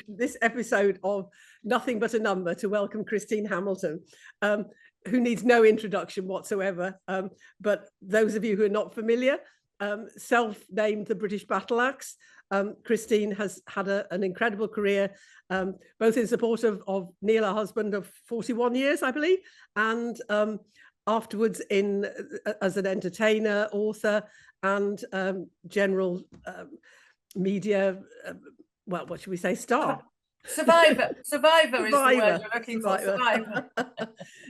this episode of Nothing But a Number to welcome Christine Hamilton, who needs no introduction whatsoever. But those of you who are not familiar, self-named the British battleaxe, Christine has had an incredible career, both in support of Neil, her husband of 41 years, I believe, and afterwards as an entertainer, author, and general media, well, what should we say, star? Survivor is the word you're looking for. Survivor.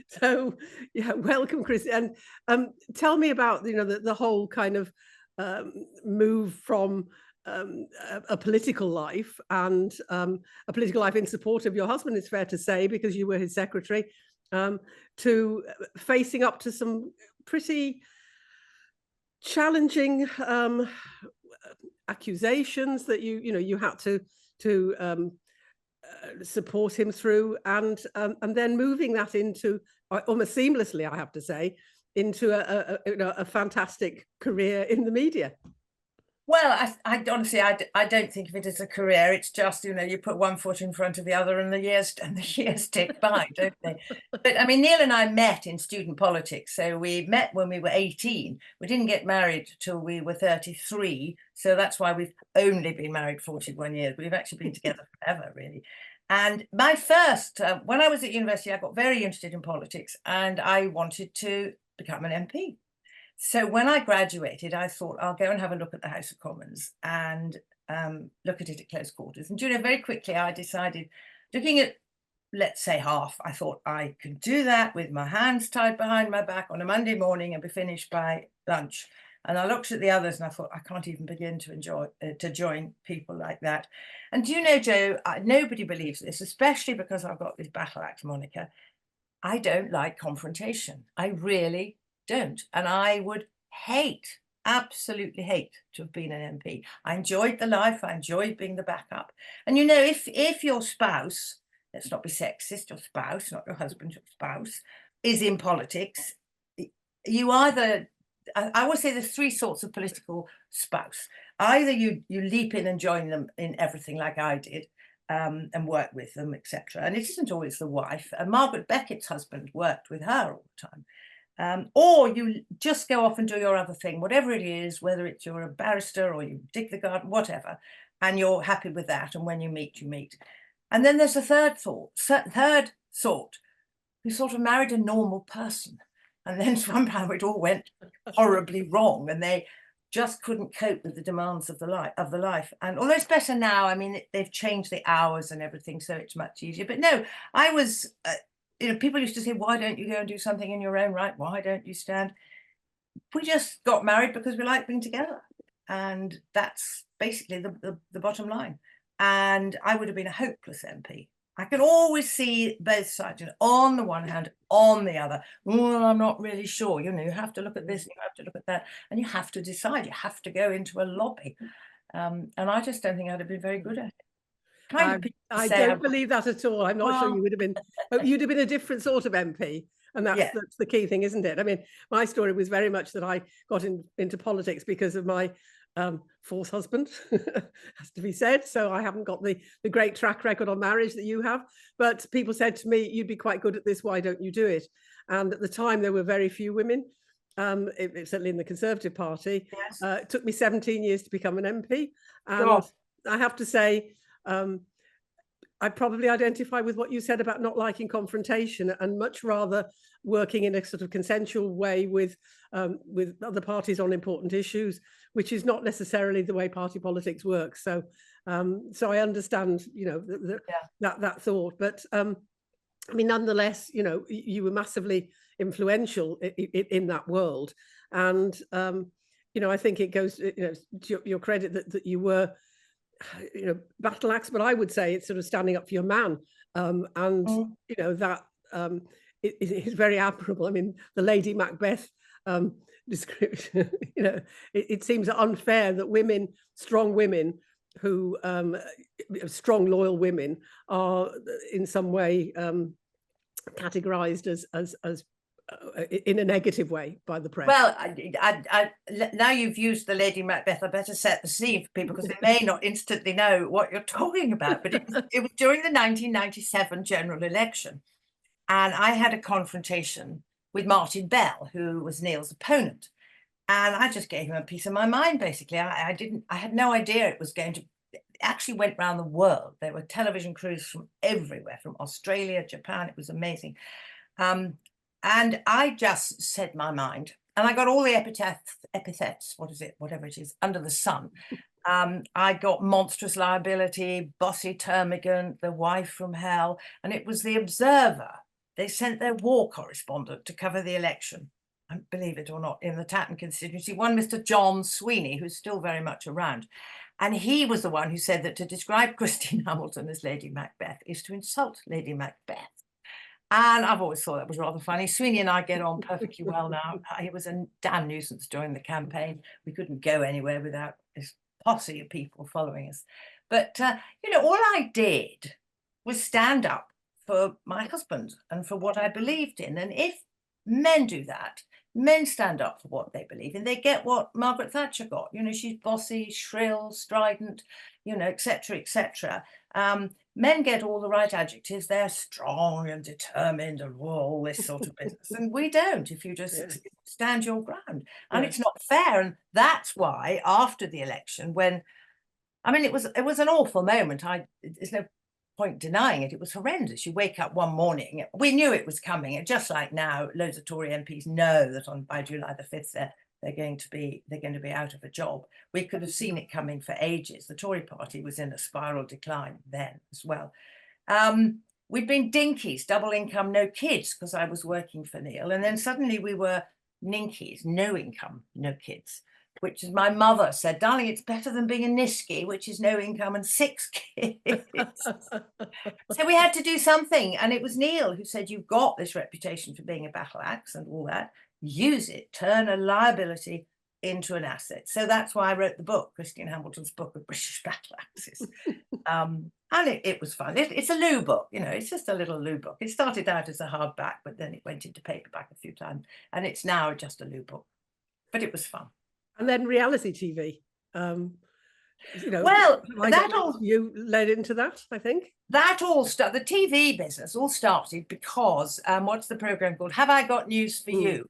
So, yeah, welcome, Chris. And tell me about, the whole kind of move from a political life and a political life in support of your husband, it's fair to say, because you were his secretary, to facing up to some pretty challenging accusations that you had to support him through, and then moving that into almost seamlessly, I have to say, into a fantastic career in the media. Well, I honestly, I don't think of it as a career. It's just, you put one foot in front of the other and the years tick by, don't they? But I mean, Neil and I met in student politics. So we met when we were 18. We didn't get married till we were 33. So that's why we've only been married 41 years. We've actually been together forever, really. And my first, when I was at university, I got very interested in politics and I wanted to become an MP. So when I graduated, I thought I'll go and have a look at the House of Commons and look at it at close quarters. And very quickly, I decided, looking at, let's say, half, I thought I could do that with my hands tied behind my back on a Monday morning and be finished by lunch. And I looked at the others and I thought, I can't even begin to join people like that. And do you know, Jo, nobody believes this, especially because I've got this battleaxe moniker. I don't like confrontation. I really don't. And I would absolutely hate to have been an MP. I enjoyed the life. I enjoyed being the backup. And if your spouse, let's not be sexist, your spouse, not your husband, your spouse, is in politics, you either, I always say there's three sorts of political spouse. Either you leap in and join them in everything like I did, and work with them, etc. And it isn't always the wife. Margaret Beckett's husband worked with her all the time. Or you just go off and do your other thing, whatever it is, whether it's you're a barrister or you dig the garden, whatever, and you're happy with that. And when you meet, you meet. And then there's a third sort who sort of married a normal person. And then somehow it all went horribly wrong and they just couldn't cope with the demands of the life. And although it's better now, I mean, they've changed the hours and everything, so it's much easier. But no, I was... people used to say, why don't you go and do something in your own right? Why don't you stand? We just got married because we like being together. And that's basically the bottom line. And I would have been a hopeless MP. I can always see both sides, on the one hand, on the other. Well, I'm not really sure. You have to look at this, you have to look at that, and you have to decide. You have to go into a lobby. And I just don't think I'd have been very good at it. I don't believe that at all. I'm not sure you would have been. You'd have been a different sort of MP, and that's the key thing, isn't it? I mean, my story was very much that I got into politics because of my fourth husband, has to be said. So I haven't got the great track record on marriage that you have. But people said to me, "You'd be quite good at this. Why don't you do it?" And at the time, there were very few women. Certainly in the Conservative Party. Yes. It took me 17 years to become an MP, and I have to say. I probably identify with what you said about not liking confrontation and much rather working in a sort of consensual way with other parties on important issues, which is not necessarily the way party politics works. So I understand, that thought. But I mean, nonetheless, you were massively influential in that world, and I think it goes, to your credit that you were. Battleaxe, but I would say it's sort of standing up for your man, that it is very admirable. I mean, the Lady Macbeth description. It seems unfair that strong women, who strong, loyal women, are in some way categorized as in a negative way by the press. Well, now you've used the Lady Macbeth, I better set the scene for people because they may not instantly know what you're talking about. But it was during the 1997 general election. And I had a confrontation with Martin Bell, who was Neil's opponent. And I just gave him a piece of my mind, basically. I had no idea it was going to, it actually went around the world. There were television crews from everywhere, from Australia, Japan. It was amazing. And I just said my mind. And I got all the epithets, whatever it is, under the sun. I got monstrous liability, bossy termagant, the wife from hell. And it was the Observer. They sent their war correspondent to cover the election, believe it or not, in the Tatton constituency, one Mr. John Sweeney, who's still very much around. And he was the one who said that to describe Christine Hamilton as Lady Macbeth is to insult Lady Macbeth. And I've always thought that was rather funny. Sweeney and I get on perfectly well now. He was a damn nuisance during the campaign. We couldn't go anywhere without this posse of people following us. But, you know, all I did was stand up for my husband and for what I believed in. And if men do that, men stand up for what they believe in, they get what Margaret Thatcher got. You know, she's bossy, shrill, strident, you know, etc., etc. Men get all the right adjectives. They're strong and determined and all this sort of business. And we don't, if you just stand your ground. And it's not fair. And that's why after the election, when, I mean, it was an awful moment. There's no point denying it. It was horrendous. You wake up one morning, we knew it was coming. And just like now, loads of Tory MPs know that by July the 5th, they're going to be out of a job. We could have seen it coming for ages. The Tory party was in a spiral decline then as well. We'd been dinkies, double income, no kids, because I was working for Neil. And then suddenly we were ninkies, no income, no kids, which is my mother said, darling, it's better than being a nisky, which is no income and 6 kids. So we had to do something. And it was Neil who said, you've got this reputation for being a battle axe and all that. Use it, turn a liability into an asset. So that's why I wrote the book, Christine Hamilton's book of British battle axes. And it was fun. It's a Lou book, you know, it's just a little Lou book. It started out as a hardback, but then it went into paperback a few times. And it's now just a Lou book. But it was fun. And then reality TV. You know, well, you led into that, I think. That all started, the TV business all started because, what's the program called? Have I Got News for You?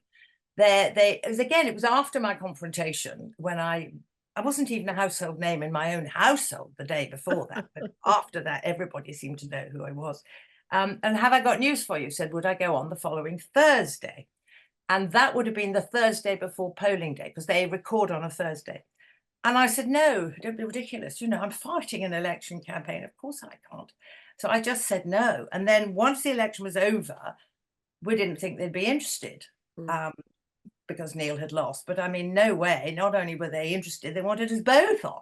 It was after my confrontation when I wasn't even a household name in my own household the day before that, but after that, everybody seemed to know who I was. And Have I Got News for You said, would I go on the following Thursday? And that would have been the Thursday before polling day, because they record on a Thursday. And I said, no, don't be ridiculous. You know, I'm fighting an election campaign. Of course I can't. So I just said no. And then once the election was over, we didn't think they'd be interested because Neil had lost. But I mean, no way. Not only were they interested, they wanted us both on.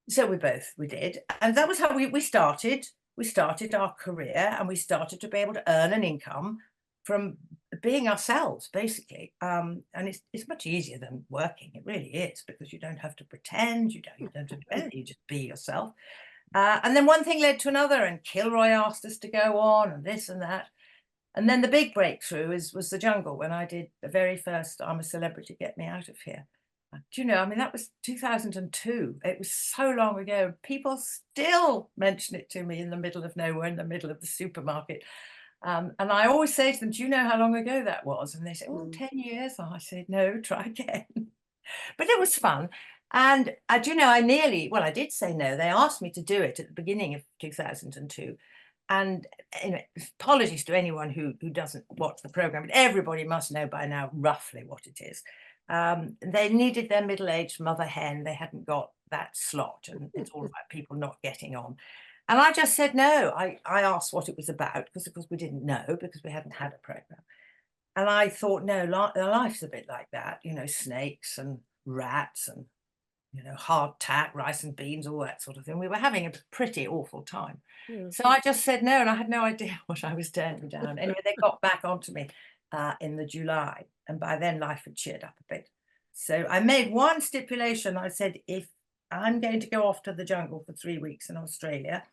So we did. And that was how we started. We started our career and we started to be able to earn an income from being ourselves, basically. And it's much easier than working. It really is, because you don't have to pretend, you don't have to do anything, you just be yourself. And then one thing led to another, and Kilroy asked us to go on, and this and that. And then the big breakthrough was The Jungle, when I did the very first I'm a Celebrity, Get Me Out of Here. Do you know, I mean, that was 2002. It was so long ago. People still mention it to me in the middle of nowhere, in the middle of the supermarket. And I always say to them, do you know how long ago that was? And they say, oh, 10 years. And I said, no, try again. But it was fun. And do you know, I did say no. They asked me to do it at the beginning of 2002. And you know, apologies to anyone who doesn't watch the program, but everybody must know by now roughly what it is. They needed their middle-aged mother hen. They hadn't got that slot. And it's all about people not getting on. And I just said no. I asked what it was about, because of course we didn't know, because we hadn't had a program. And I thought, no, life's a bit like that, you know, snakes and rats and, you know, hardtack, rice and beans, all that sort of thing. We were having a pretty awful time. So I just said no, and I had no idea what I was turning down. Anyway, they got back onto me in the July, and by then life had cheered up a bit. So I made one stipulation. I said, if I'm going to go off to the jungle for 3 weeks in Australia,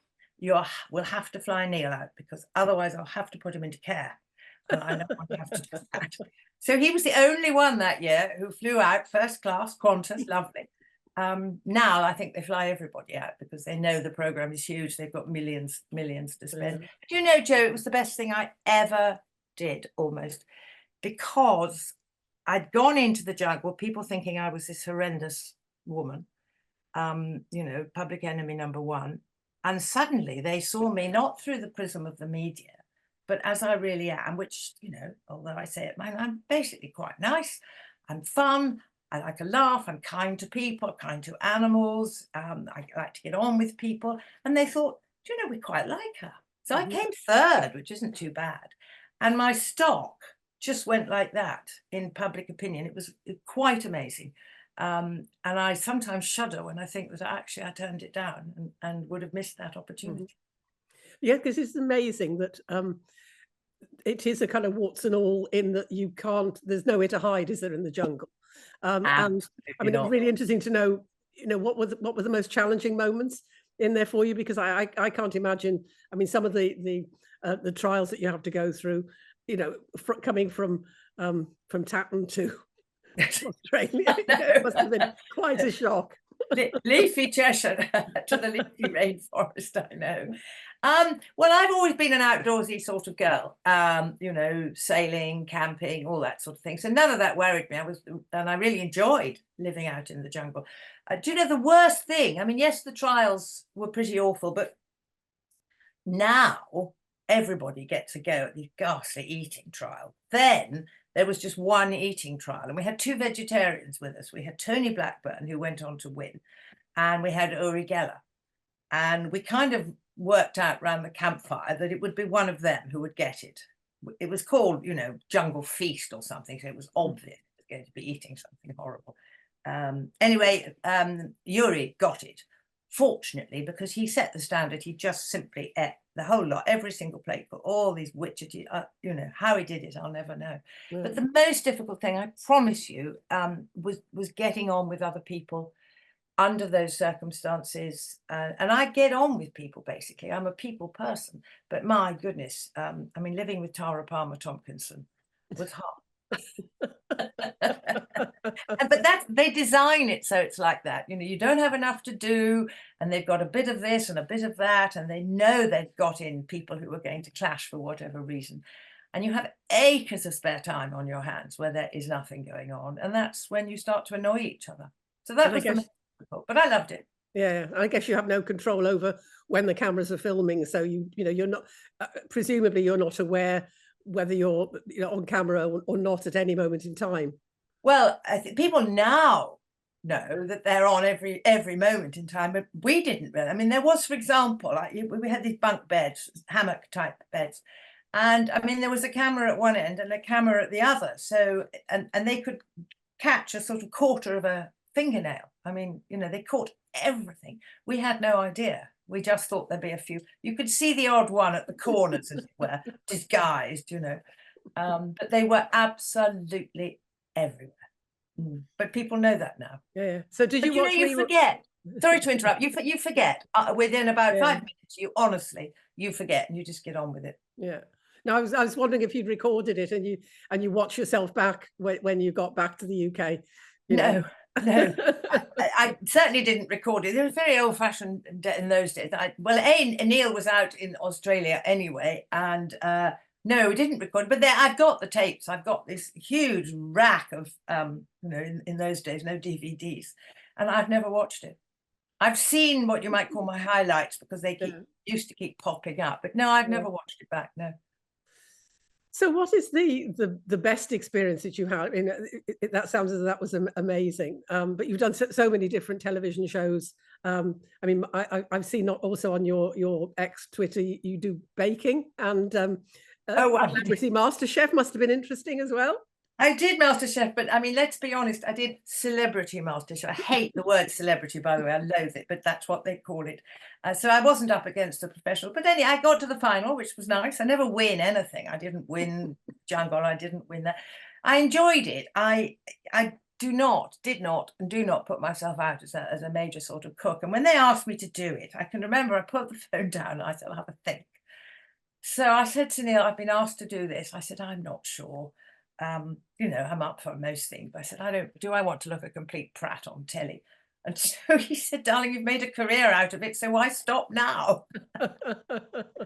we'll have to fly Neil out, because otherwise I'll have to put him into care. and I don't want to have to do that. So he was the only one that year who flew out first class, Qantas, lovely. Now I think they fly everybody out because they know the program is huge. They've got millions to spend. Yeah. Do you know, Jo, it was the best thing I ever did, almost, because I'd gone into the jungle, people thinking I was this horrendous woman, you know, public enemy number one. And suddenly they saw me not through the prism of the media, but as I really am, which, you know, although I say it, I'm basically quite nice. I'm fun. I like a laugh. I'm kind to people, kind to animals. I like to get on with people. And they thought, do you know, we quite like her. So I came third, which isn't too bad. And my stock just went like that in public opinion. It was quite amazing. And I sometimes shudder when I think that actually I turned it down and would have missed that opportunity. Yeah, because it's amazing that it is a kind of warts and all in that you can't, there's nowhere to hide, is there, in the jungle? And I mean, it's really interesting to know, you know, what were the most challenging moments in there for you? Because I can't imagine, I mean, some of the trials that you have to go through, you know, coming from Tatton to Australia, it must have been quite a shock. Leafy Cheshire to the leafy rainforest, I know. Well, I've always been an outdoorsy sort of girl, you know, sailing, camping, all that sort of thing. So none of that worried me. And I really enjoyed living out in the jungle. Do you know the worst thing? I mean, yes, the trials were pretty awful, but now everybody gets a go at the ghastly eating trial. Then there was just one eating trial, and we had two vegetarians with us. We had Tony Blackburn, who went on to win, and we had Uri Geller. And we kind of worked out around the campfire that it would be one of them who would get it. It was called, you know, Jungle Feast or something, so it was obvious it was going to be eating something horrible. Anyway, Uri got it, fortunately, because he set the standard. He just simply ate the whole lot, every single plate, for all these witchetty, you know, how he did it, I'll never know. But the most difficult thing, I promise you, was getting on with other people under those circumstances. And I get on with people, basically. I'm a people person. But my goodness, I mean, living with Tara Palmer Tompkinson was hard. But they design it so it's like that. You know, you don't have enough to do, and they've got a bit of this and a bit of that, and they know they've got in people who are going to clash for whatever reason. And you have acres of spare time on your hands where there is nothing going on. And that's when you start to annoy each other. So that was difficult, but I loved it. Yeah, I guess you have no control over when the cameras are filming. So you know, you're not, presumably you're not aware whether you're, you know, on camera or not at any moment in time. Well, I think people now know that they're on every moment in time, but we didn't really. I mean, there was, for example, like we had these bunk beds, hammock type beds, and I mean, there was a camera at one end and a camera at the other. So, and they could catch a sort of quarter of a fingernail. I mean, you know, they caught everything. We had no idea. We just thought there'd be a few. You could see the odd one at the corners, as it were, disguised, you know. But they were absolutely everywhere. But people know that now. Yeah. So did you watch? You forget. Sorry to interrupt. You forget within about 5 minutes. You forget, and you just get on with it. Yeah. No, I was wondering if you'd recorded it and you watch yourself back when you got back to the UK. No. I certainly didn't record it. It was very old-fashioned in those days. Neil was out in Australia anyway, and no, we didn't record. But I've got the tapes. I've got this huge rack of, you know, in those days, no DVDs, and I've never watched it. I've seen what you might call my highlights because they used to keep popping up, but no, I've never watched it back. No. So what is the best experience that you had? I mean, that sounds as though that was amazing. But you've done so many different television shows. I mean, I've seen also on your ex Twitter, you do baking, and Celebrity MasterChef must have been interesting as well. I did MasterChef, but I mean, let's be honest, I did Celebrity MasterChef. I hate the word celebrity, by the way. I loathe it, but that's what they call it. So I wasn't up against a professional. But anyway, I got to the final, which was nice. I never win anything. I didn't win Jungle. I didn't win that. I enjoyed it. I did not and do not put myself out as a major sort of cook. And when they asked me to do it, I can remember I put the phone down and I said, I'll have a think. So I said to Neil, I've been asked to do this. I said, I'm not sure. You know, I'm up for most things. But I said, do I want to look a complete prat on telly? And so he said, darling, you've made a career out of it, so why stop now?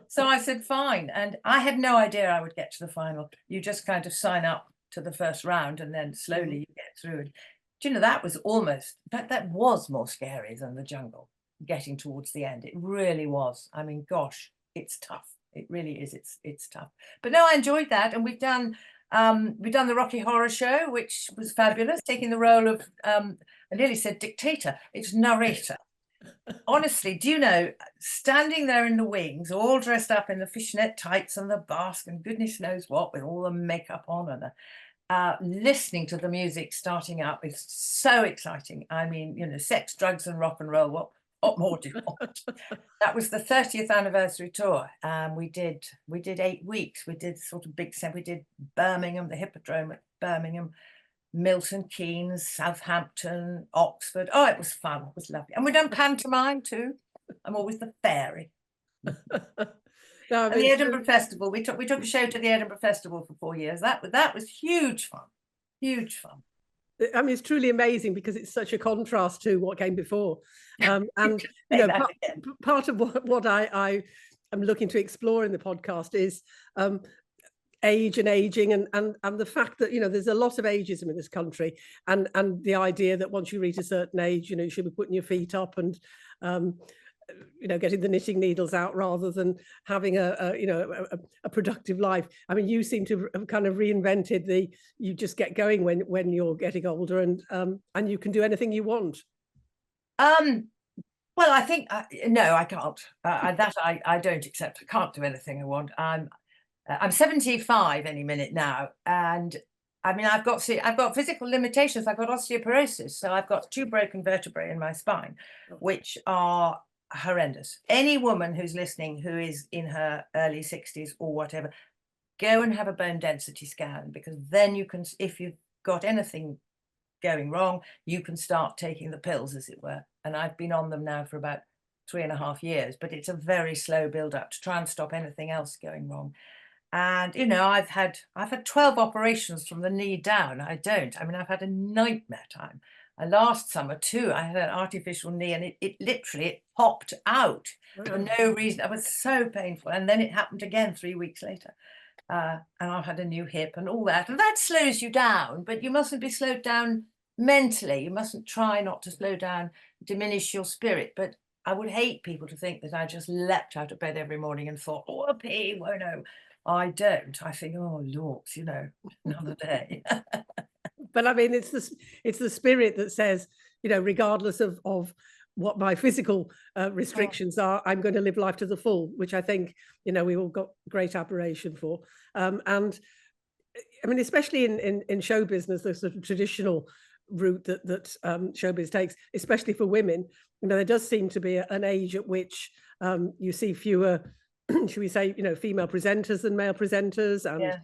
So I said, fine. And I had no idea I would get to the final. You just kind of sign up to the first round and then slowly you get through it. Do you know, that was almost, that was more scary than the jungle, getting towards the end. It really was. I mean, gosh, it's tough. It really is. It's tough. But no, I enjoyed that. And we've done the Rocky Horror Show, which was fabulous, taking the role of, I nearly said dictator, it's narrator. Honestly, do you know, standing there in the wings, all dressed up in the fishnet tights and the basque and goodness knows what, with all the makeup on, and listening to the music starting up is so exciting. I mean, you know, sex, drugs and rock and roll, what more do you want? That was the 30th anniversary tour. We did 8 weeks. We did sort of big set. We did Birmingham, the Hippodrome at Birmingham, Milton Keynes, Southampton, Oxford. Oh, it was fun. It was lovely. And we've done pantomime too. I'm always the fairy. No, and the Edinburgh Festival. We took a show to the Edinburgh Festival for 4 years. That was huge fun. Huge fun. I mean, it's truly amazing because it's such a contrast to what came before. And you know, part of what I am looking to explore in the podcast is age and aging, and the fact that, you know, there's a lot of ageism in this country, and the idea that once you reach a certain age, you know, you should be putting your feet up and you know, getting the knitting needles out rather than having a productive life. I mean, you seem to have kind of reinvented you just get going when you're getting older, and you can do anything you want. Well, I think no, I can't. I don't accept. I can't do anything I want. I'm 75 any minute now, and I mean, I've got physical limitations. I've got osteoporosis, so I've got 2 broken vertebrae in my spine, which are horrendous. Any woman who's listening who is in her early 60s or whatever, go and have a bone density scan, because then you can, if you've got anything going wrong, you can start taking the pills, as it were. And I've been on them now for about 3.5 years, but it's a very slow build up to try and stop anything else going wrong. And, you know, I've had 12 operations from the knee down. I mean, I've had a nightmare time. Last summer too, I had an artificial knee, and it literally popped out for no reason. It was so painful. And then it happened again 3 weeks later. And I've had a new hip and all that. And that slows you down, but you mustn't be slowed down mentally. You mustn't try not to slow down, diminish your spirit. But I would hate people to think that I just leapt out of bed every morning and thought, whoopee, whoa, no. I don't. I think, oh, lords, you know, another day. But I mean, it's the spirit that says, you know, regardless of what my physical restrictions are, I'm going to live life to the full, which I think, you know, we all got great admiration for. And I mean, especially in show business, the sort of traditional route that showbiz takes, especially for women, you know, there does seem to be an age at which you see fewer, should we say, you know, female presenters than male presenters, and Yeah.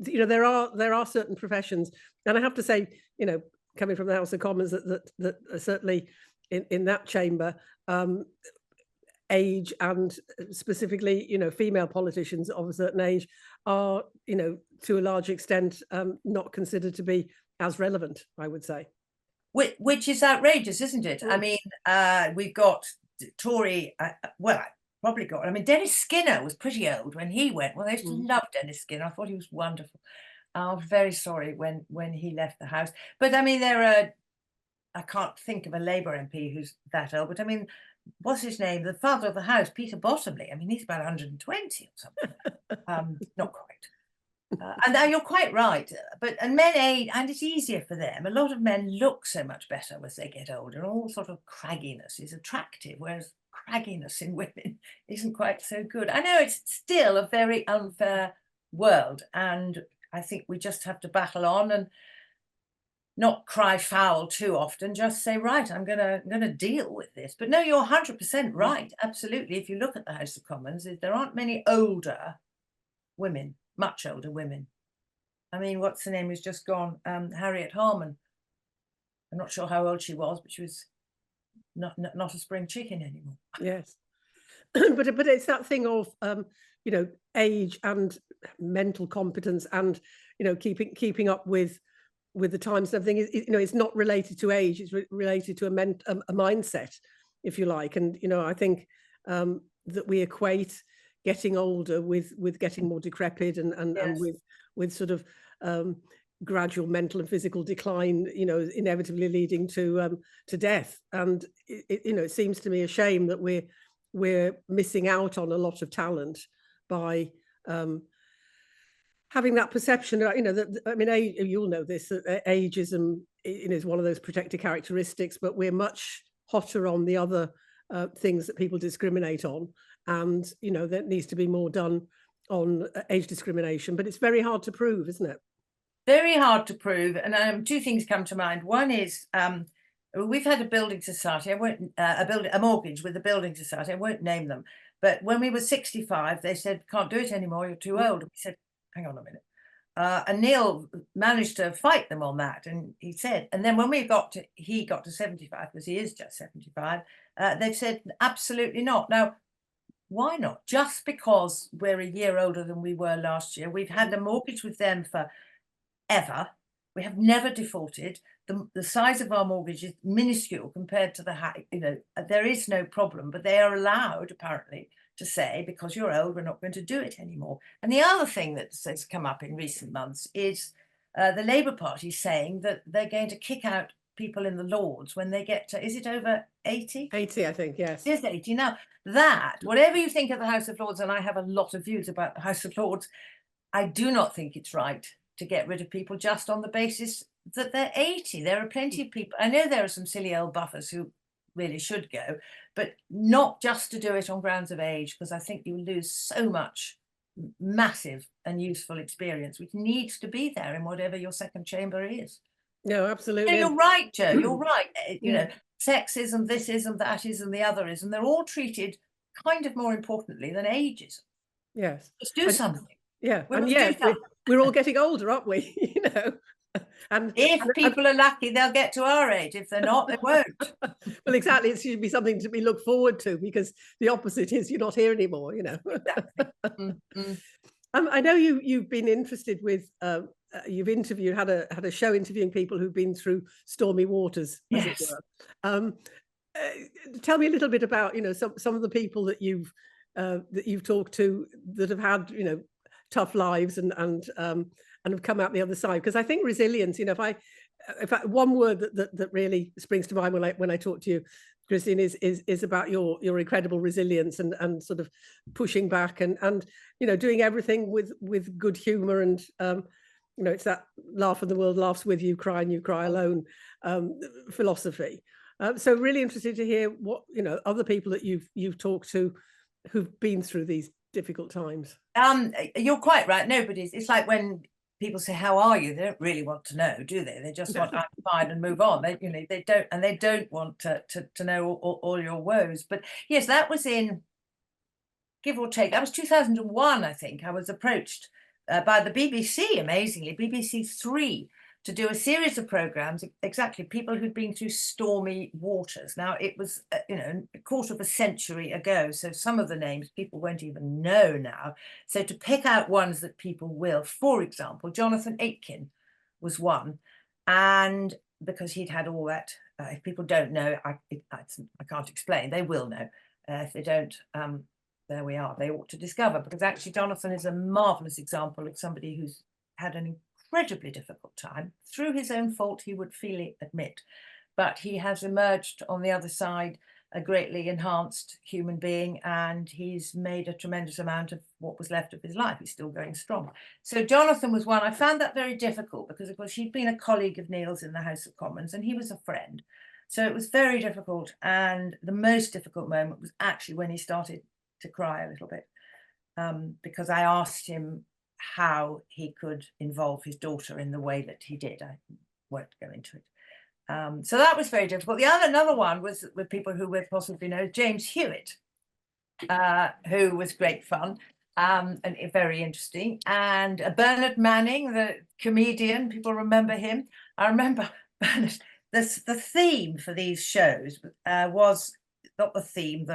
you know, there are certain professions, and I have to say, you know, coming from the House of Commons, that are certainly in that chamber, age, and specifically, you know, female politicians of a certain age are, you know, to a large extent not considered to be as relevant, I would say. Which is outrageous, isn't it? I mean, we've got Tory, I mean, Dennis Skinner was pretty old when he went. Well, I used to love Dennis Skinner. I thought he was wonderful. I was very sorry when he left the House. But I mean, I can't think of a Labour MP who's that old, but I mean, what's his name? The father of the House, Peter Bottomley. I mean, he's about 120 or something. Not quite. And now you're quite right. And men age, and it's easier for them. A lot of men look so much better as they get older, and all sort of cragginess is attractive, whereas cragginess in women isn't quite so good. I know it's still a very unfair world, and I think we just have to battle on and not cry foul too often. Just say, right, I'm gonna deal with this. But no, you're 100% right. Absolutely. If you look at the House of Commons, there aren't many older women, much older women. I mean, what's the name who's just gone? Harriet Harman. I'm not sure how old she was, but she was not a spring chicken anymore. Yes. but it's that thing of you know, age and mental competence, and you know, keeping up with the times and everything. You know, it's not related to age; it's related to a mindset, if you like. And you know, I think that we equate getting older with getting more decrepit, and with sort of gradual mental and physical decline, you know, inevitably leading to death. And you know, it seems to me a shame that we're missing out on a lot of talent by having that perception. You know, that, I mean, you'll know this, that ageism is one of those protected characteristics, but we're much hotter on the other things that people discriminate on. And you know, there needs to be more done on age discrimination, but it's very hard to prove, isn't it? Very hard to prove. And two things come to mind. One is we've had a building society. I won't a mortgage with a building society. I won't name them. But when we were 65, they said, "Can't do it anymore. You're too old." We said, "Hang on a minute." And Neil managed to fight them on that. And he said, and then when he got to 75, because he is just 75, they've said, "Absolutely not." Now, why not? Just because we're a year older than we were last year. We've had a mortgage with them for ever. We have never defaulted. The size of our mortgage is minuscule compared to the you know, there is no problem, but they are allowed apparently to say, because you're old, we're not going to do it anymore. And the other thing that has come up in recent months is the Labour Party saying that they're going to kick out people in the Lords when they get to, is it over 80? 80, I think, yes. It is 80. Now, that, whatever you think of the House of Lords, and I have a lot of views about the House of Lords, I do not think it's right to get rid of people just on the basis that they're 80. There are plenty of people. I know there are some silly old buffers who really should go, but not just to do it on grounds of age, because I think you lose so much massive and useful experience, which needs to be there in whatever your second chamber is. No, absolutely. Yeah, you're right, Jo. You're right. You know, sexism, thisism, thatism, the otherism, they're all treated kind of more importantly than ageism. Yes. Let's do something. Yeah, and yeah, we're all getting older, aren't we? You know, and if people are lucky, they'll get to our age. If they're not, they won't. Well, exactly. It should be something to be looked forward to, because the opposite is you're not here anymore. You know. Exactly. I know you've been interested with. You've had a show interviewing people who've been through stormy waters, as it were. Tell me a little bit about, you know, some of the people that you've talked to that have had, you know, tough lives and have come out the other side. Because I think resilience, you know, if one word that really springs to mind when I talk to you, Christine, is about your incredible resilience and sort of pushing back and you know, doing everything with good humor, and you know, it's that laugh and the world laughs with you, cry and you cry alone philosophy. So really interested to hear what, you know, other people that you've talked to who've been through these difficult times. You're quite right. It's like when people say, "How are you?" They don't really want to know, do they? They just want, "I'm fine," and move on. They, you know, they don't want to know all your woes. But yes, that was in, give or take, that was 2001, I think. I was approached by the BBC, amazingly, BBC Three, to do a series of programs, exactly, people who'd been through stormy waters. Now, it was, you know, a quarter of a century ago, so some of the names people won't even know now. So to pick out ones that people will, for example, Jonathan Aitken was one, and because he'd had all that, if people don't know, I can't explain, they will know. If they don't, there we are, they ought to discover, because actually Jonathan is a marvelous example of somebody who's had an incredibly difficult time, through his own fault, he would freely admit, but he has emerged on the other side a greatly enhanced human being, and he's made a tremendous amount of what was left of his life. He's still going strong. So Jonathan was one. I found that very difficult because, of course, he'd been a colleague of Neil's in the House of Commons, and he was a friend. So it was very difficult, and the most difficult moment was actually when he started to cry a little bit, because I asked him how he could involve his daughter in the way that he did. I won't go into it. So that was very difficult. Another one was with people who would possibly know, James Hewitt, who was great fun and very interesting. And Bernard Manning, the comedian, people remember him. I remember Bernard, the theme for these shows was not the theme,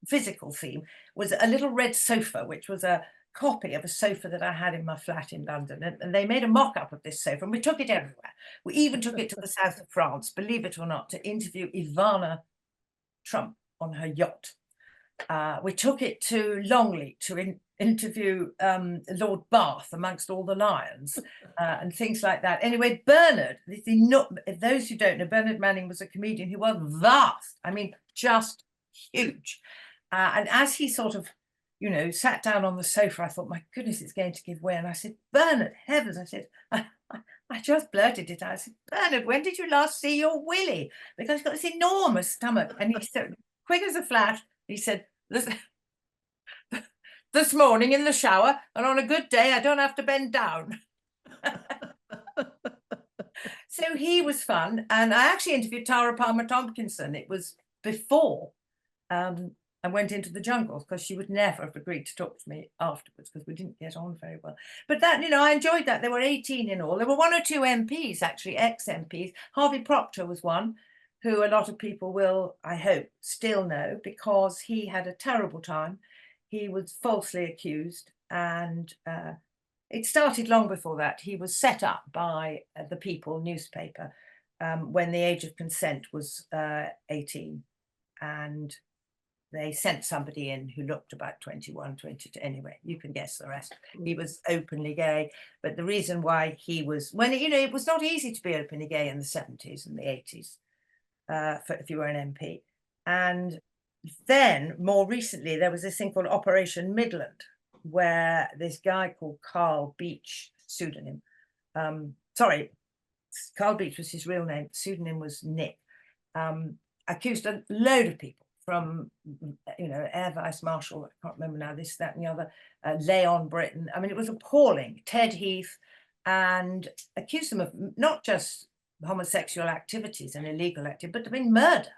physical theme, was a little red sofa, which was a copy of a sofa that I had in my flat in London. And they made a mock-up of this sofa, and we took it everywhere. We even took it to the south of France, believe it or not, to interview Ivana Trump on her yacht. We took it to Longleat to interview Lord Bath amongst all the lions and things like that. Anyway, Bernard, those who don't know, Bernard Manning was a comedian who was vast. I mean, just huge. And as he sort of, you know, sat down on the sofa, I thought, my goodness, it's going to give way. And I said, Bernard, heavens, I said, I just blurted it out. I said, Bernard, when did you last see your willy? Because he's got this enormous stomach. And he said, quick as a flash, he said, this morning in the shower, and on a good day, I don't have to bend down. So he was fun. And I actually interviewed Tara Palmer Tompkinson. It was before I went into the jungle, because she would never have agreed to talk to me afterwards, because we didn't get on very well. But that, you know, I enjoyed that. There were 18 in all. There were 1 or 2 MPs, actually, ex-MPs. Harvey Procter was one, who a lot of people will, I hope, still know, because he had a terrible time. He was falsely accused, and it started long before that. He was set up by the People newspaper when the age of consent was 18, and they sent somebody in who looked about 21, 22. Anyway, you can guess the rest. He was openly gay. But the reason why he was, when, you know, it was not easy to be openly gay in the 70s and the 80s if you were an MP. And then more recently, there was this thing called Operation Midland, where this guy called Carl Beach, pseudonym, sorry, Carl Beach was his real name, pseudonym was Nick, accused a load of people, from, you know, Air Vice Marshal, I can't remember now, this, that, and the other, Leon Britton. I mean, it was appalling. Ted Heath, and accused them of not just homosexual activities and illegal activity, but I mean murder.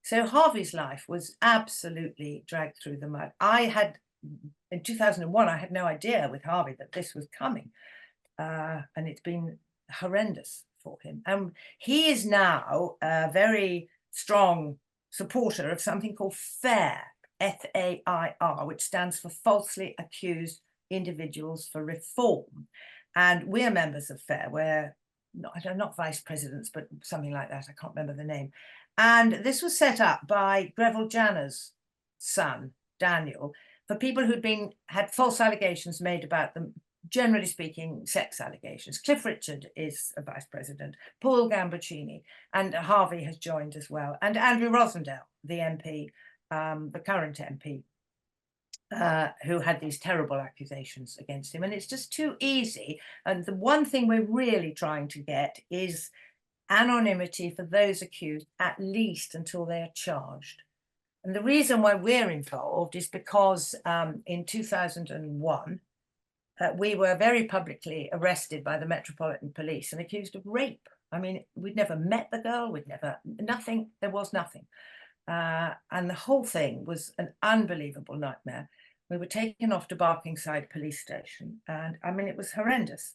So Harvey's life was absolutely dragged through the mud. I had, in 2001, I had no idea with Harvey that this was coming, and it's been horrendous for him. And he is now a very strong supporter of something called FAIR, F-A-I-R, which stands for Falsely Accused Individuals for Reform. And we're members of FAIR. We're not vice presidents, but something like that. I can't remember the name. And this was set up by Greville Janner's son, Daniel, for people who'd had false allegations made about them, generally speaking, sex allegations. Cliff Richard is a vice president, Paul Gambaccini, and Harvey has joined as well. And Andrew Rosendale, the MP, the current MP, who had these terrible accusations against him. And it's just too easy. And the one thing we're really trying to get is anonymity for those accused, at least until they are charged. And the reason why we're involved is because in 2001, we were very publicly arrested by the Metropolitan Police and accused of rape. I mean, we'd never met the girl, nothing, there was nothing. And the whole thing was an unbelievable nightmare. We were taken off to Barkingside Police Station, and I mean, it was horrendous.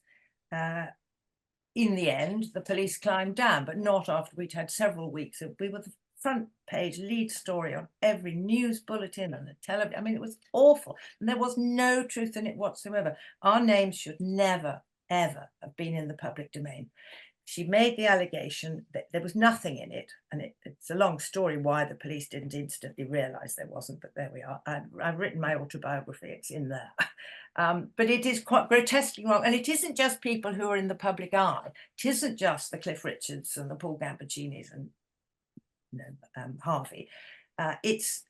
In the end, the police climbed down, but not after we'd had several weeks. We were the front page lead story on every news bulletin and the television. I mean, it was awful. And there was no truth in it whatsoever. Our names should never, ever have been in the public domain. She made the allegation that there was nothing in it. And it's a long story why the police didn't instantly realize there wasn't, but there we are. I've written my autobiography, it's in there. But it is quite grotesquely wrong. And it isn't just people who are in the public eye. It isn't just the Cliff Richards and the Paul Gambaccinis and Harvey. It's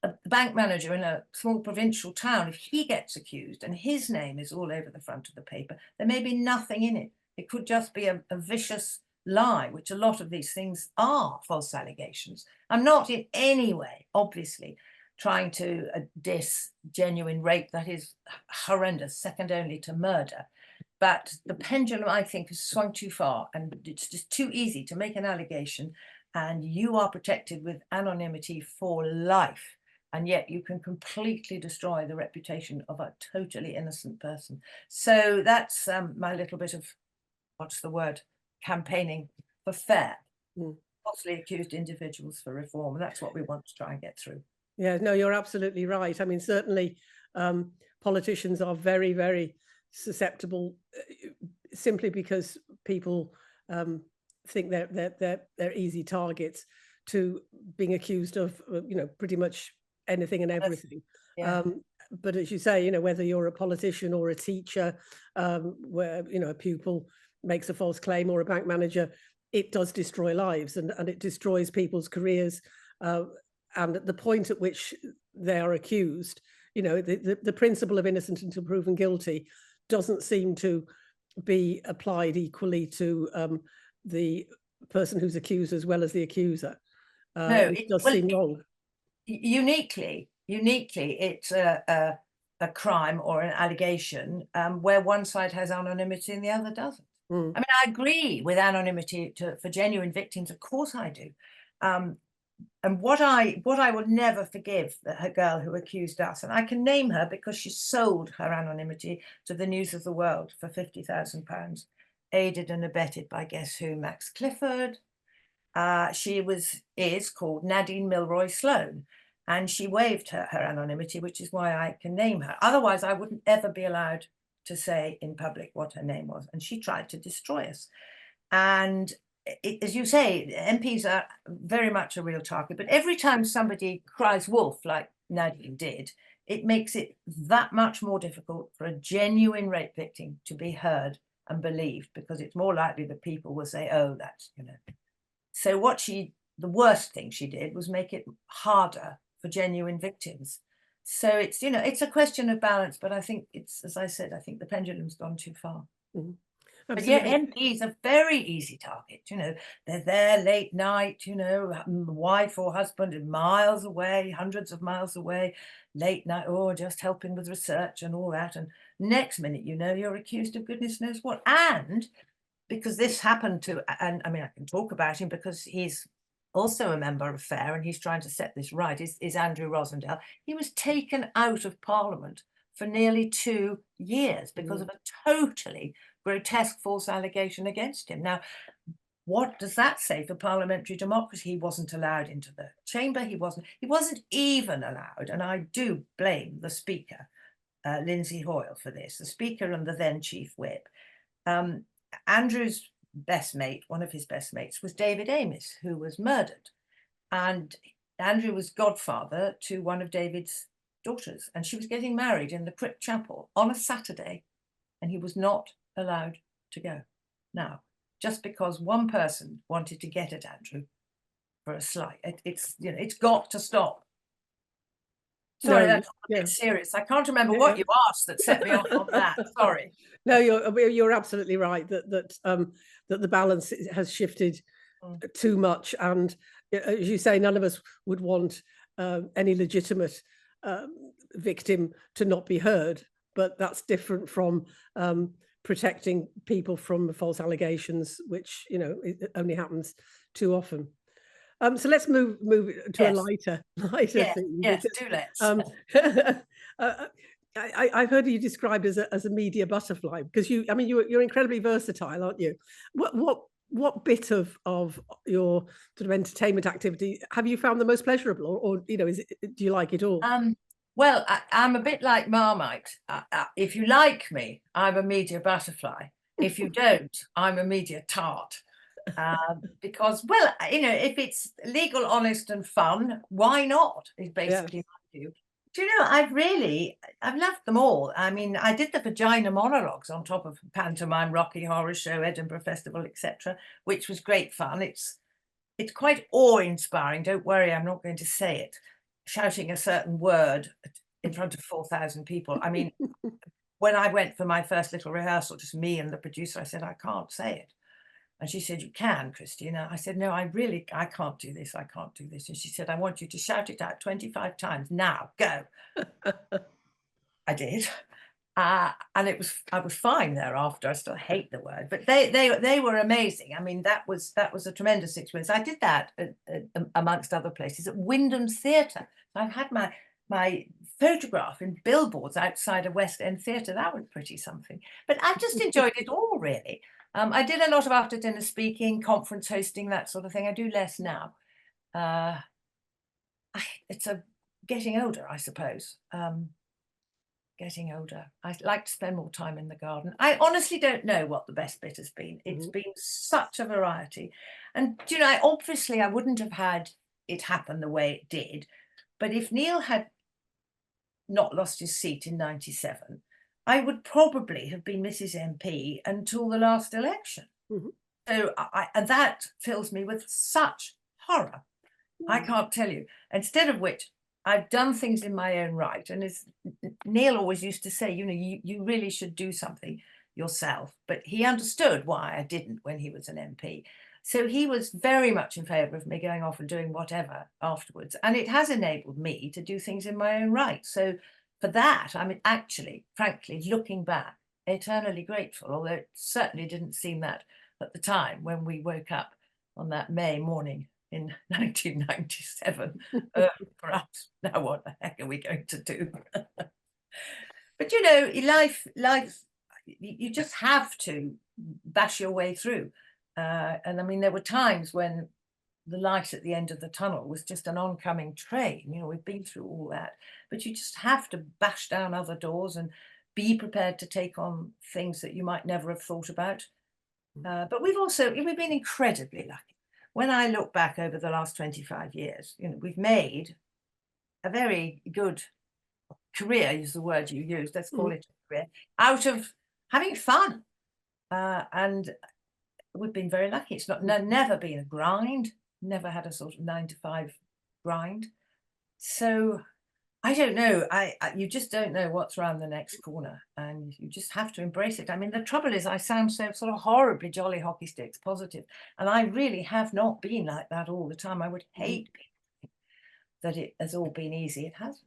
a bank manager in a small provincial town. If he gets accused and his name is all over the front of the paper, there may be nothing in it. It could just be a vicious lie, which a lot of these things are, false allegations. I'm not in any way, obviously, trying to diss genuine rape. That is horrendous, second only to murder. But the pendulum, I think, has swung too far, and it's just too easy to make an allegation and you are protected with anonymity for life. And yet you can completely destroy the reputation of a totally innocent person. So that's my little bit of, what's the word, campaigning for FAIR, falsely accused individuals for reform. And that's what we want to try and get through. Yeah, no, you're absolutely right. I mean, certainly politicians are very, very susceptible simply because people think they're easy targets to being accused of, pretty much anything and everything. Yeah. But as you say, whether you're a politician or a teacher, where, a pupil makes a false claim, or a bank manager, it does destroy lives, and it destroys people's careers. And at the point at which they are accused, the principle of innocent until proven guilty doesn't seem to be applied equally to the person who's accused as well as the accuser. No, It does seem wrong. Uniquely, it's a crime or an allegation where one side has anonymity and the other doesn't. I mean, I agree with anonymity for genuine victims, of course I do. And what I will never forgive a girl who accused us, and I can name her because she sold her anonymity to the News of the World for £50,000, aided and abetted by guess who? Max Clifford. She is called Nadine Milroy Sloan, and she waived her anonymity, which is why I can name her. Otherwise, I wouldn't ever be allowed to say in public what her name was, and she tried to destroy us. And as you say, MPs are very much a real target, but every time somebody cries wolf, like Nadine did, it makes it that much more difficult for a genuine rape victim to be heard and believed, because it's more likely that people will say, oh, that's, So the worst thing she did was make it harder for genuine victims. So it's, it's a question of balance, but I think it's, as I said, I think the pendulum's gone too far. Mm-hmm. But yeah, MPs are very easy target. They're there late night, wife or husband miles away, hundreds of miles away, late night, or just helping with research and all that. And next minute, you're accused of goodness knows what. And because this happened to, and I mean, I can talk about him because he's also a member of FAIR and he's trying to set this right, is Andrew Rosendale. He was taken out of Parliament for nearly 2 years because of a totally grotesque false allegation against him. Now, what does that say for parliamentary democracy? He wasn't allowed into the chamber. He wasn't even allowed, and I do blame the Speaker, Lindsay Hoyle, for this, the Speaker and the then Chief Whip. Andrew's best mate, one of his best mates, was David Amis, who was murdered. And Andrew was godfather to one of David's daughters, and she was getting married in the Crypt Chapel on a Saturday, and he was not allowed to go. Now, just because one person wanted to get at Andrew for a slight, it's got to stop. Sorry, that's a bit serious. I can't remember what you asked that set me off on that. Sorry. No, you're absolutely right that the balance has shifted too much, and as you say, none of us would want any legitimate victim to not be heard, but that's different from protecting people from false allegations, which it only happens too often. So let's move to a lighter thing. Yes, do let's. I've heard you described as a media butterfly, because you're incredibly versatile, aren't you? What bit of your sort of entertainment activity have you found the most pleasurable, or do you like it all? Well, I'm a bit like Marmite. If you like me, I'm a media butterfly. If you don't, I'm a media tart. Because, well, if it's legal, honest and fun, why not, is basically my view. Do you know, I've loved them all. I mean, I did the vagina monologues on top of pantomime, Rocky Horror Show, Edinburgh Festival, etc., which was great fun. It's quite awe-inspiring. Don't worry, I'm not going to say it. Shouting a certain word in front of 4,000 people. I mean, when I went for my first little rehearsal, just me and the producer, I said, I can't say it. And she said, you can, Christina. I said, no, I can't do this. I can't do this. And she said, I want you to shout it out 25 times. Now, go. I did. And I was fine thereafter. I still hate the word, but they were amazing. I mean, that was a tremendous experience. I did that amongst other places at Wyndham's Theatre. I've had my photograph in billboards outside a West End theatre. That was pretty something. But I've just enjoyed it all, really. I did a lot of after dinner speaking, conference hosting, that sort of thing. I do less now. It's a getting older, I suppose. Getting older. I like to spend more time in the garden. I honestly don't know what the best bit has been. It's been such a variety. And, you know, obviously I wouldn't have had it happen the way it did. But if Neil had not lost his seat in 97, I would probably have been Mrs. MP until the last election. So and that fills me with such horror. I can't tell you. Instead of which, I've done things in my own right. And as Neil always used to say, you know, you really should do something yourself. But he understood why I didn't when he was an MP. So he was very much in favour of me going off and doing whatever afterwards. And it has enabled me to do things in my own right. So for that, I'm actually, frankly, looking back, eternally grateful, although it certainly didn't seem that at the time when we woke up on that May morning in 1997. Perhaps now what the heck are we going to do? But you know, life, you just have to bash your way through. And I mean, there were times when the light at the end of the tunnel was just an oncoming train. You know, we've been through all that, but you just have to bash down other doors and be prepared to take on things that you might never have thought about. But we've been incredibly lucky. When I look back over the last 25 years, you know, we've made a very good career, is the word you used, let's call it a career, out of having fun. And we've been very lucky. It's never been a grind, never had a sort of 9 to 5 grind. So I don't know. You just don't know what's around the next corner, and you just have to embrace it. I mean, the trouble is I sound so sort of horribly jolly hockey sticks positive, and I really have not been like that all the time. I would hate that it has all been easy. It hasn't.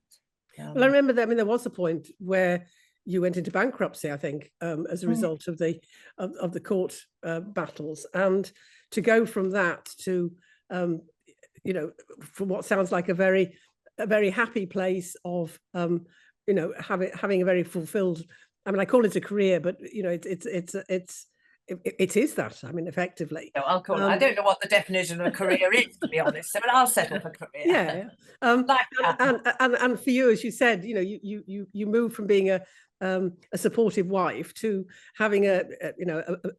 Well, I remember that. I mean, there was a point where you went into bankruptcy, I think, as a result of the court battles, and to go from that to, you know, from what sounds like a very happy place of, you know, having a very fulfilled. I mean, I call it a career, but you know, it is that. I mean, effectively. No, I'll call it. I don't know what the definition of a career is, to be honest. But I'll settle for career. Yeah. And for you, as you said, you know, you move from being a supportive wife to having a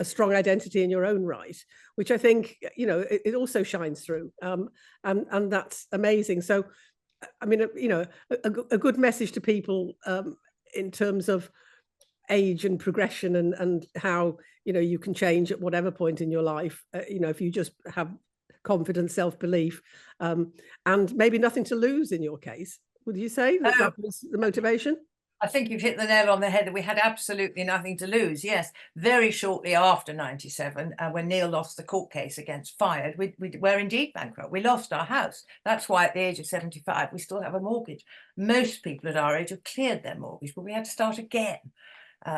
strong identity in your own right, which I think, you know, it also shines through, and that's amazing. So, I mean, you know, a good message to people in terms of age and progression and how, you know, you can change at whatever point in your life, you know, if you just have confidence, self-belief, and maybe nothing to lose in your case. Would you say that was the motivation? I think you've hit the nail on the head, that we had absolutely nothing to lose. Yes, very shortly after 97, when Neil lost the court case against Fired, we were indeed bankrupt. We lost our house. That's why at the age of 75, we still have a mortgage. Most people at our age have cleared their mortgage, but we had to start again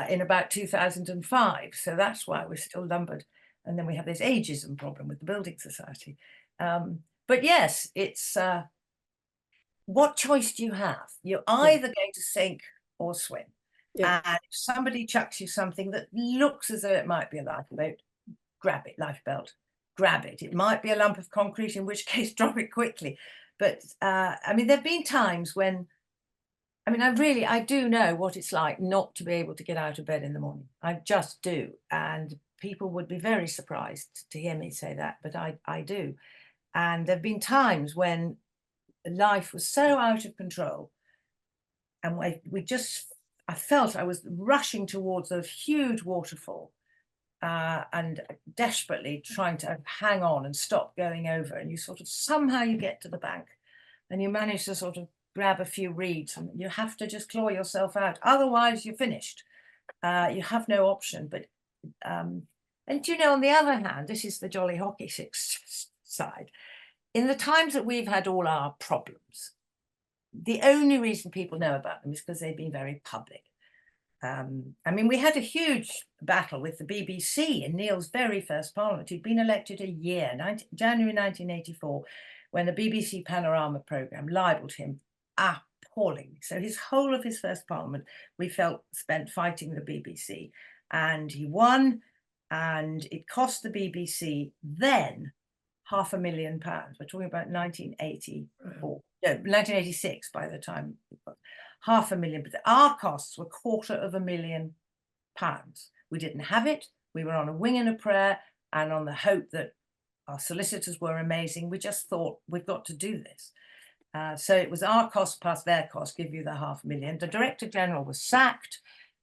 in about 2005. So that's why we're still lumbered. And then we have this ageism problem with the Building Society. But yes, it's what choice do you have? You're either going to sink or swim. And if somebody chucks you something that looks as though it might be a lifeboat, grab it, lifebelt, grab it. It might be a lump of concrete, in which case drop it quickly. But I mean, there have been times when, I mean, I do know what it's like not to be able to get out of bed in the morning. I just do. And people would be very surprised to hear me say that, but I do. And there have been times when life was so out of control, and I felt I was rushing towards a huge waterfall and desperately trying to hang on and stop going over. And you sort of, somehow you get to the bank and you manage to sort of grab a few reeds, and you have to just claw yourself out. Otherwise you're finished. You have no option. But, and you know, on the other hand, this is the jolly hockey sticks side. In the times that we've had all our problems, the only reason people know about them is because they've been very public. I mean, we had a huge battle with the BBC in Neil's very first parliament. He'd been elected a year, January 1984, when the BBC Panorama programme libelled him appallingly. So his whole of his first parliament, we felt, spent fighting the BBC. And he won, and it cost the BBC then £500,000. We're talking about 1984, no, 1986 by the time. £500,000, but our costs were £250,000. We didn't have it. We were on a wing and a prayer and on the hope that our solicitors were amazing. We just thought, we've got to do this. So it was our cost plus their cost, give you the £500,000. The Director General was sacked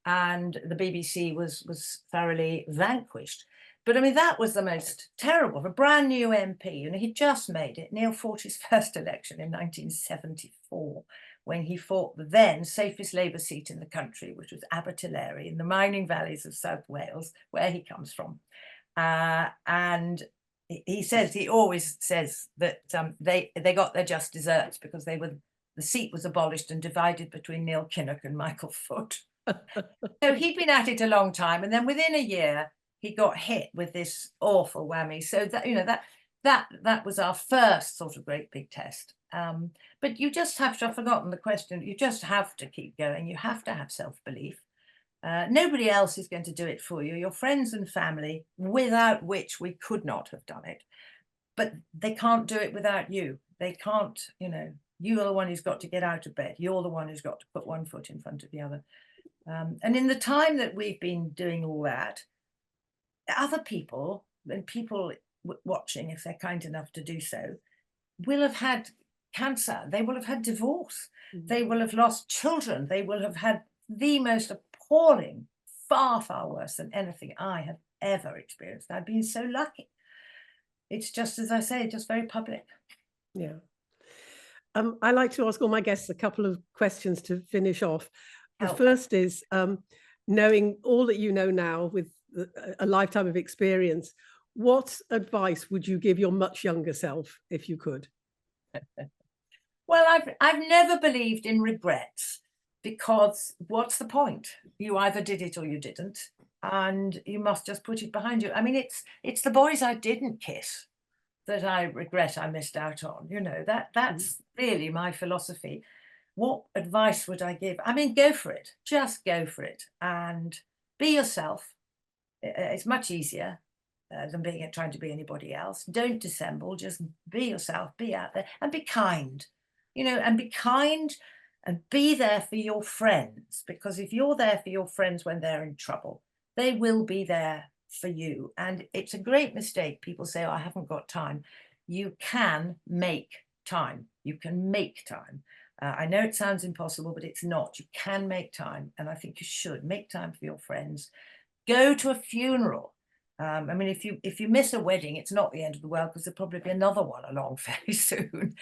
and the BBC was thoroughly vanquished. But I mean, that was the most terrible. A brand new MP, you know, he just made it. Neil fought his first election in 1974 when he fought the then safest Labour seat in the country, which was Abertillery in the mining valleys of South Wales, where he comes from. And he always says that they got their just desserts because the seat was abolished and divided between Neil Kinnock and Michael Foot. So he'd been at it a long time, and then within a year he got hit with this awful whammy. So that, you know, that was our first sort of great big test. But you just have to, I've forgotten the question, you just have to keep going. You have to have self-belief. Nobody else is going to do it for you. Your friends and family, without which we could not have done it. But they can't do it without you. They can't, you know, you're the one who's got to get out of bed. You're the one who's got to put one foot in front of the other. And in the time that we've been doing all that, other people, and people watching, if they're kind enough to do so, will have had cancer. They will have had divorce. They will have lost children. They will have had the most appalling, far, far worse than anything I have ever experienced. I've been so lucky. It's just, as I say, just very public. Yeah. I like to ask all my guests a couple of questions to finish off. The first is, knowing all that you know now with a lifetime of experience, what advice would you give your much younger self if you could? Well, I've never believed in regrets, because what's the point? You either did it or you didn't, and you must just put it behind you. I mean, it's the boys I didn't kiss that I regret I missed out on. You know, that's really my philosophy. What advice would I give? I mean, go for it. Just go for it and be yourself. It's much easier than trying to be anybody else. Don't dissemble. Just be yourself. Be out there and be kind. You know, and be kind and be there for your friends. Because if you're there for your friends when they're in trouble, they will be there for you. And it's a great mistake. People say, oh, I haven't got time. You can make time. You can make time. I know it sounds impossible, but it's not. You can make time. And I think you should make time for your friends. Go to a funeral. I mean, if you miss a wedding, it's not the end of the world, because there'll probably be another one along very soon.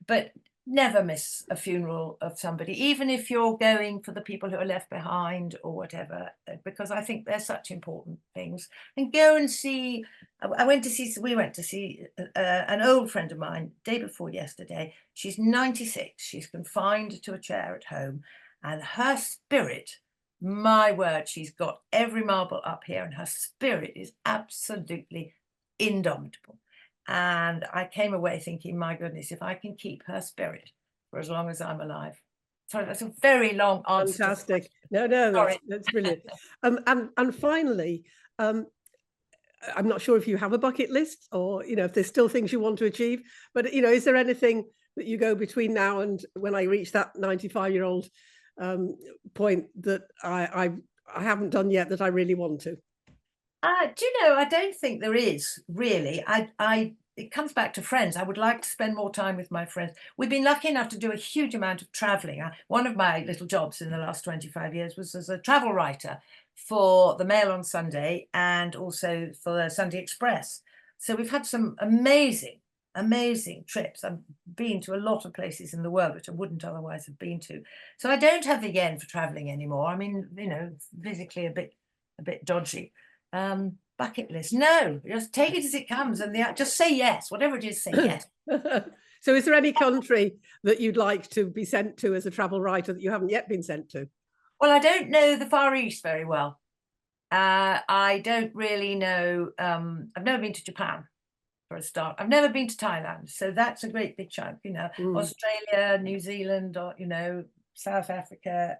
But never miss a funeral of somebody, even if you're going for the people who are left behind or whatever, because I think they're such important things. And go and see, we went to see an old friend of mine day before yesterday. She's 96. She's confined to a chair at home, and her spirit, my word, she's got every marble up here, and her spirit is absolutely indomitable. And I came away thinking, my goodness, if I can keep her spirit for as long as I'm alive. Sorry, that's a very long answer. Fantastic. No, that's brilliant. And finally, I'm not sure if you have a bucket list, or, you know, if there's still things you want to achieve, but, you know, is there anything that you go between now and when I reach that 95-year-old point that I haven't done yet that I really want to? Do you know, I don't think there is really. It comes back to friends. I would like to spend more time with my friends. We've been lucky enough to do a huge amount of traveling. One of my little jobs in the last 25 years was as a travel writer for the Mail on Sunday and also for the Sunday Express. So we've had some amazing trips. I've been to a lot of places in the world which I wouldn't otherwise have been to. So I don't have the yen for traveling anymore. I mean, you know, physically a bit dodgy. Bucket list, no, just take it as it comes, and just say yes, whatever it is, say yes. So is there any country that you'd like to be sent to as a travel writer that you haven't yet been sent to? Well, I don't know the Far East very well. I don't really know. I've never been to Japan, for a start. I've never been to Thailand, so that's a great big chunk, you know. Australia, New Zealand, or, you know, South Africa,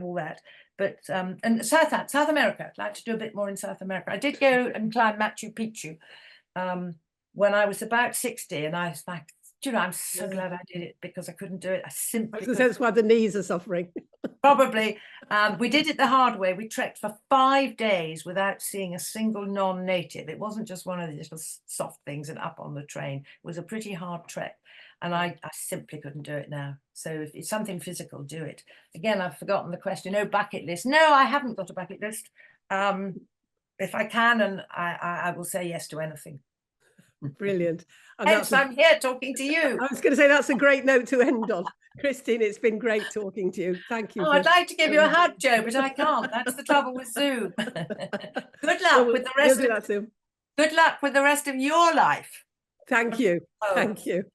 all that. But and South America, I'd like to do a bit more in South America. I did go and climb Machu Picchu, when I was about 60, and I was like, do you know, I'm so glad I did it, because I couldn't do it. I simply couldn't. That's why the knees are suffering. Probably. We did it the hard way. We trekked for 5 days without seeing a single non-native. It wasn't just one of the little soft things and up on the train. It was a pretty hard trek. And I simply couldn't do it now. So if it's something physical, do it. Again, I've forgotten the question. No bucket list. No, I haven't got a bucket list. If I can, and I will say yes to anything. Brilliant. And hence I'm here talking to you. I was going to say that's a great note to end on. Christine, it's been great talking to you. Thank you. Oh, I'd like to give you a hug, Jo, but I can't. That's the trouble with Zoom. Good luck with the rest. Good luck with the rest of your life. Thank you. Thank you.